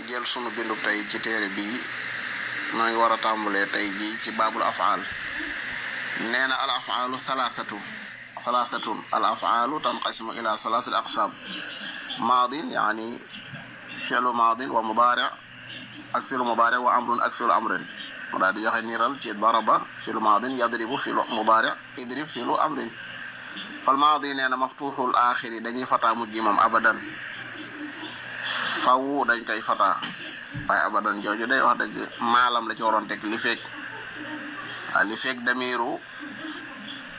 jël sunu bindu tey ci téere bi noo ngi war a tàmbalee tey ji ci baabul afaal nee na al afaalu thalathatun al afaalu tanqasimu ila salaasati aqsaam maadin yaani fi'lu maadin wa mudaari ak fi'lu mudaari wa amrun ak fi'lu amrin mu daal di joxe niiral ci daraba fi'lu maadin yadribu fi'lu mudaari idrib fi'lu amrin fal maadi nee na maftuuxul aaxiri dañuy fataa mujj moom abadan faw dañ koy fataa waaye abadan jooju day wax dëgg maalam la ci waroon teg li fekk damiru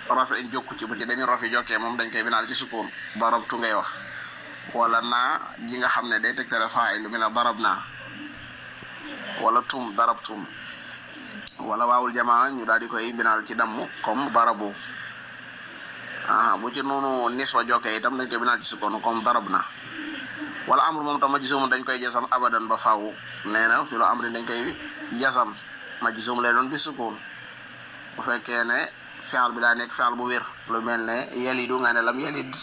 rafi in jokku ci bu ci damiru rafi jokkee moom dañ koy binaal ci sukun darabtu ngay wax wala naa ji nga xam ne day tegtale faa'il lu mel ne darab naa wala tum darabtum wala waawul jamaa ñu daal di koy binaal ci damm comme darabu bu ci noonu niswa jokkee itam dañ koy binaal ci sukun comme darab na wala amru moom tam majzuum dañ koy jasam abadan ba faaw nee na fi lu amri dañ koy jasam majzuum lay doon bi sukun bu fekkee ne fi'l bi daa nekk fi'l bu wér lu mel ne yalidu nga ne lam yalid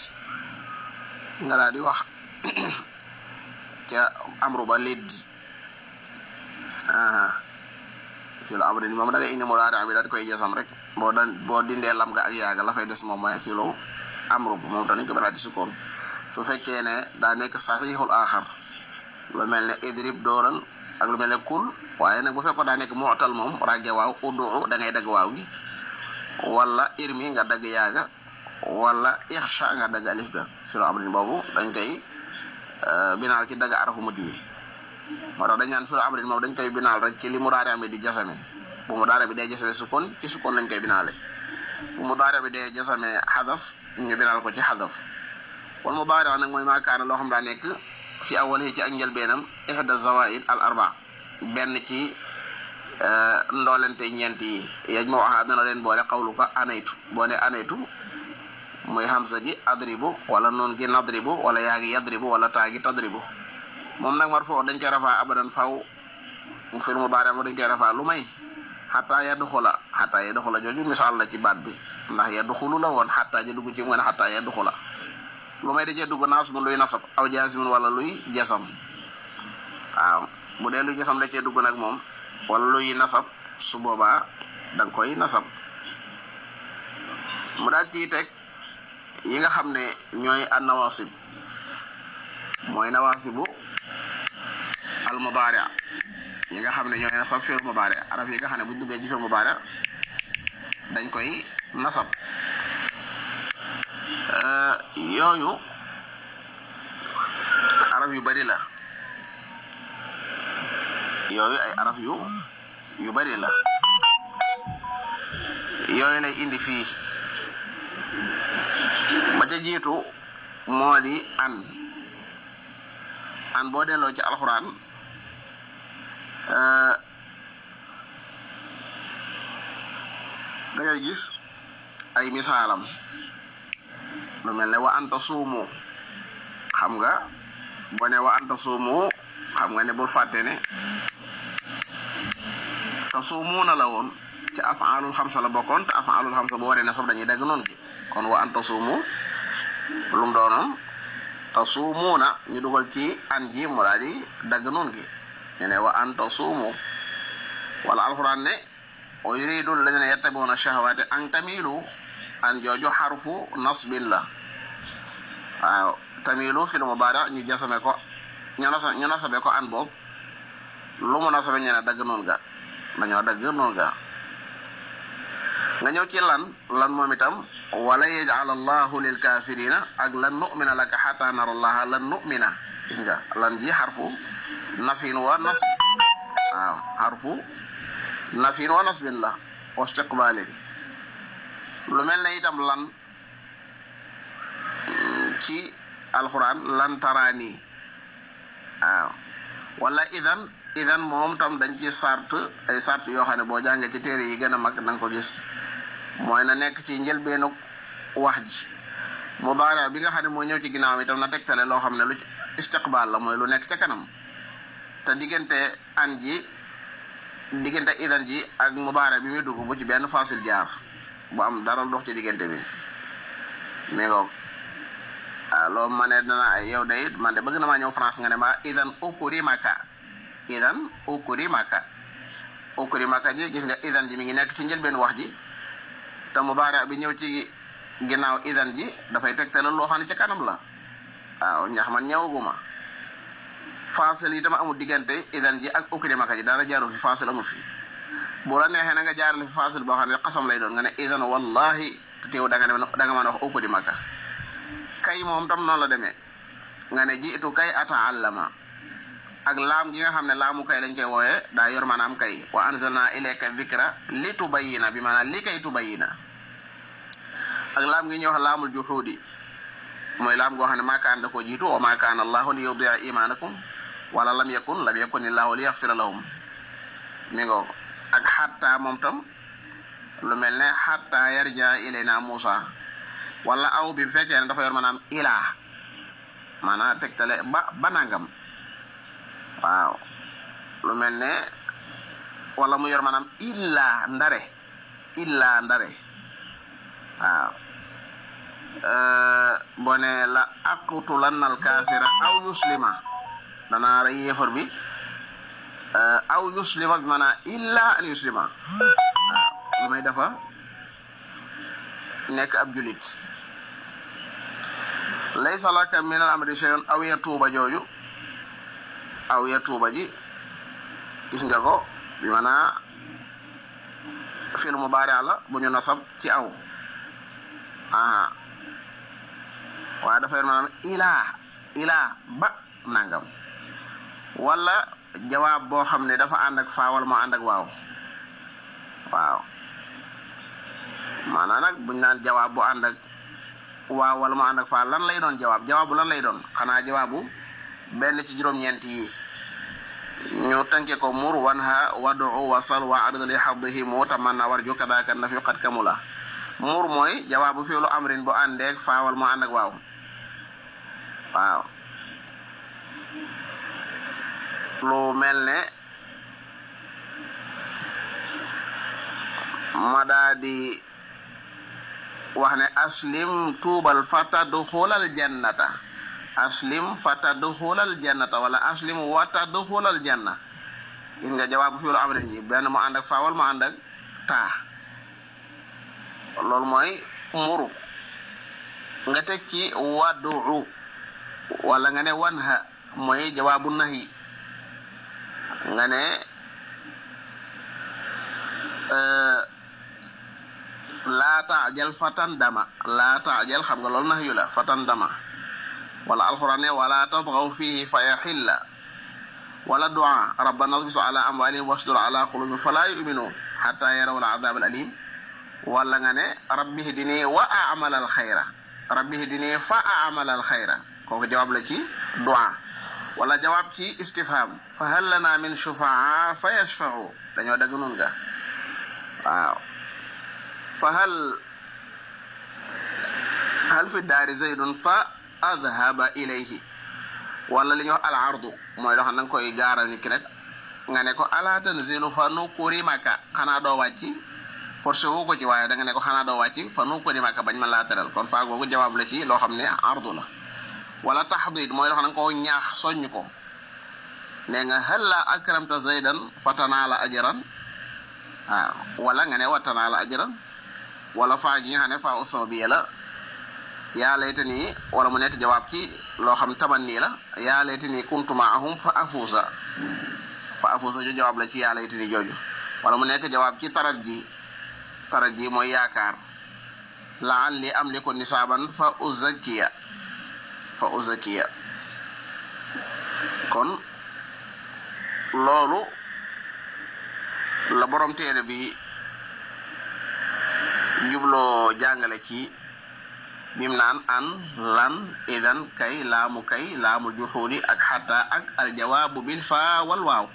nga daal di wax ca amru ba lid fi lu amri moom da ngay indi mudaari bi daal di koy jasam rek boo dindee lam ga ak yaaga la fay des moom mooy fi lu amru moom tam dañ ko binaal ci sukun su fekkee ne daa nekk saxiixul aaxar lu mel ne idrib dooral ak lu mel ne kul waaye nag bu fekkoon daa nekk mu'tal moom ràgge waaw ud'u da ngay dagg waaw gi wala irmi nga dagg yaaga wala ixsha nga dagg alif ga fi'lu amrin boobu dañ koy binaal ci dagg arafu mujj wi moo tax dañ naan fi'lu amrin moom dañ koy binaal rek ci li mudaari bi di jasame bu mudaari bi dee jasame sukun ci sukun lañ koy binaale bu mudaari bi dee jasame xadaf ñu binaal ko ci xadaf wal mudaari nag mooy maakaana loo xam daa nekk fi awwalihi ci ak njëlbeenam ihda zawaid al arba benn ci ndoolente ñeent yi yaj ma wax dana leen boole xawluka anaytu boo ne anaytu muy hamza gi adribu wala noon gi nadribu wala yaa gi yadribu wala taa gi tadribu moom nag marfu dañ koy rafaa abadan faw mu fil mudaari mo dañ koy rafaa lu may xataa yadxula jooju misaal la ci baat bi ndax yadxulu la woon xataa ja dugg ci mu ne xataa yadxula lu may dajee dugg naas bu luy nasab aw jaasimun wala luy jasam waaw bu dee luy jasam da cee dugg nag moom wala luy nasab su boobaa danga koy nasab mu daal ciy teg yi nga xam ne ñooy an nawasib mooy nawasibu al mudaari yi nga xam ne ñooy nasab fi'l mudaari araf yi nga xam ne buñ duggee ci fi'l mudaari dañ koy nasab yooyu araf yu bari la yooyu ay araf yu bari la yooyu lay indi fii ba ca jiitu moo di an boo delloo ci alxuraan da ngay gis ay misaalam lu mel ne wa anta suumu xam nga boo ne wa anta suumu xam nga ne bul fàtte ne te suumuuna la woon ci afaalul xamsa la bokkoon te afaalul xamsa bu waree ne sof dañuy dagg noonu gi kon wa anta suumu lu mu doonoon te suumuuna ñu dugal ci an ji mu daal di dagg noonu gi ñu ne wa anta suumu wala alxuraan ne wa yuridu alladina yattabiuna shahawati an tamilu an jooju xarfu nasbin la waaw tamilu fi lu mudaari ñu jasame ko ñu nasabe ko an boobu lu mu nasabe ñu ne dagg noonu ga dañoo dagg noonu ga nga ñëw ci lan moom itam wala yaj'al allahu lil kafirina ak lan nu'mina laka hatta nara allaha lan nu'mina gis nga lan ji xarfu nafin wa nasb waaw xarfu nafin wa nasbin la wa istiqbalin lu mel ne itam lan ci alquran lan taraani waaw wala idan moom tam dañ ci ay sart yoo xam ne boo jàngee ci téere yi gën a mag da nga ko gis mooy na nekk ci njëlbeenu wax ji mudaari bi nga xam ne moo ñëw ci ginnaaw itam na tegtale loo xam ne lu ci istiqbaal la mooy lu nekk ca kanam te diggante idan ji ak mudaari bi muy dugg bu ci benn fasil jaar bu am dara dox ci diggante bi mi ngoog waaw loolu ma ne dana yow day man de bëgg na maa ñëw France nga ne ma idan ukrimaka idan ukrimaka ji gis nga idan ji mi ngi nekk ci njëlbeen wax ji te mudaari bi ñëw ci ginnaaw idan ji dafay tegtale loo xam ne ci kanam la waaw ñax man ñëwaguma fasil itam amul diggante idan ji ak ukrimaka ji dara jaaru fi fasil amul fi bu la neexee na nga jaarale fi fasil boo xam ne xasam lay doon nga ne idan wallahi te teew da nga mën a wax ukrimaka kay moom tam noonu la demee nga ne jiitu kay ataallama ak laam gi nga xam ne laamu kay lañ koy wooye daa yor maanaam kay wa anzalna ilayka dhikra li tubayyina bi maanaam li kay tubayyina ak laam gi ñuy wax laamul juhudi mooy laam goo xam ne maa kaan da koo jiitu wa maa kaana allahu li yudi'a imanakum wala lam yakun illahu li yaghfira lahum mi ngoo ak xatta moom tam lu mel ne xatta yarja ilayna Musa wala aw bi fekkee ne dafa yor maanaam ilaa maanaam tegtale ba nangam waaw lu mel ne wala mu yor maanaam illa ndare waaw boo ne la aqtulanna al kaafira aw yuslima danaa rey yéefar bi aw yuslima bi maanaam illa an yuslima waaw lu may dafa nekk ab julit laysa laka min al amri shay'un aw yatuuba jooju aw yatuuba ji gis nga ko bi maanaam fi'l mudaari' la bu ñu nasab ci aw waaye dafa yor maanaam ilaa ba nangam wala jawaab boo xam ne dafa ànd ak faa wala moo ànd ak waaw maanaam nag buñ naan jawaab bu ànd ak waaw wala moo ànd ak faa lan lay doon jawaabu lan lay doon xanaa jawaabu benn ci juróom-ñeent yi ñu tànke ko mur wanha wad'u wasal wa arid li haddihimu tamanna warju kadaka nafi qad kamula mur mooy jawaabu fi'lu amrin bu àndeek faa wala moo ànd ak waaw lu mel ne ma daa di wax ne aslim tuubal fatadxulal jannata wala aslim watadxulal janna gis nga jawaabu fi'lu amrin ji benn mu ànd ak faa wala mu ànd ak taa loolu mooy muru nga teg ci wad'u wala nga ne wanha mooy jawaabu nahi nga ne laa taajal fatan dama xam nga loolu nahyu la fatan dama wala alquran ne wala tadghaw fihi fa yaxilla wala du'a rabbana bis ala amwalihim wasdur ala qulubihim fala yu'minu hatta yaraw al'adab al-alim wala nga ne rabbi hdini wa a'mal al-khayra fa a'mal al-khayra kooku jawaab la ci du'a wala jawaab ci istifham fa hal lana min shufa'a fa yashfa'u dañoo dagg nun ga waaw fa hal fi daari zaydun fa adhaba ilayhi wala li ñuy wax al ardu mooy loo xam ne nga koy gaaral nit ki rek nga ne ko ala tanzilu fa nukurimaka xanaa doo wàcci forcé wu ko ci waaye da nga ne ko xanaa doo wàcci fa nukurimaka bañ ma laa teral kon faa googu jawaab la ci loo xam ne ardu la wala tahdid mooy loo xam ne nga ko ñaax soññ ko ne nga halla akramta zaydan fa tanaala ajran waaw wala nga ne wa tanaala ajran wala faa gi nga xam ne faa usoo bi la yaa laytani wala mu nekk jawaab ci loo xam tamanni la yaa laytani kuntu ma'ahum fa afuusa ju jawaab la ci yaa laytani jooju wala mu nekk jawaab ci tarajji mooy yaakaar la'alli amliku nisaaban fa uzakkiya kon loolu la borom téere bi jubloo jàngale ci bim naan an lan idan kay laamu juxuudi ak xatta ak aljawaabu bil faa wal waaw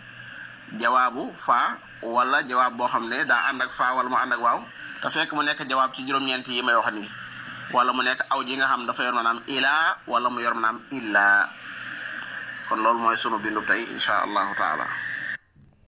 jawaabu faa wala jawaab boo xam ne daa ànd ak faa wala mu ànd ak waaw te fekk mu nekk jawaab ci juróom-ñeent yi may wax nii wala mu nekk aw ji nga xam dafa yor maanaam ilaa wala mu yor maanaam illaa kon loolu mooy sunu bindu tey insha allahu taala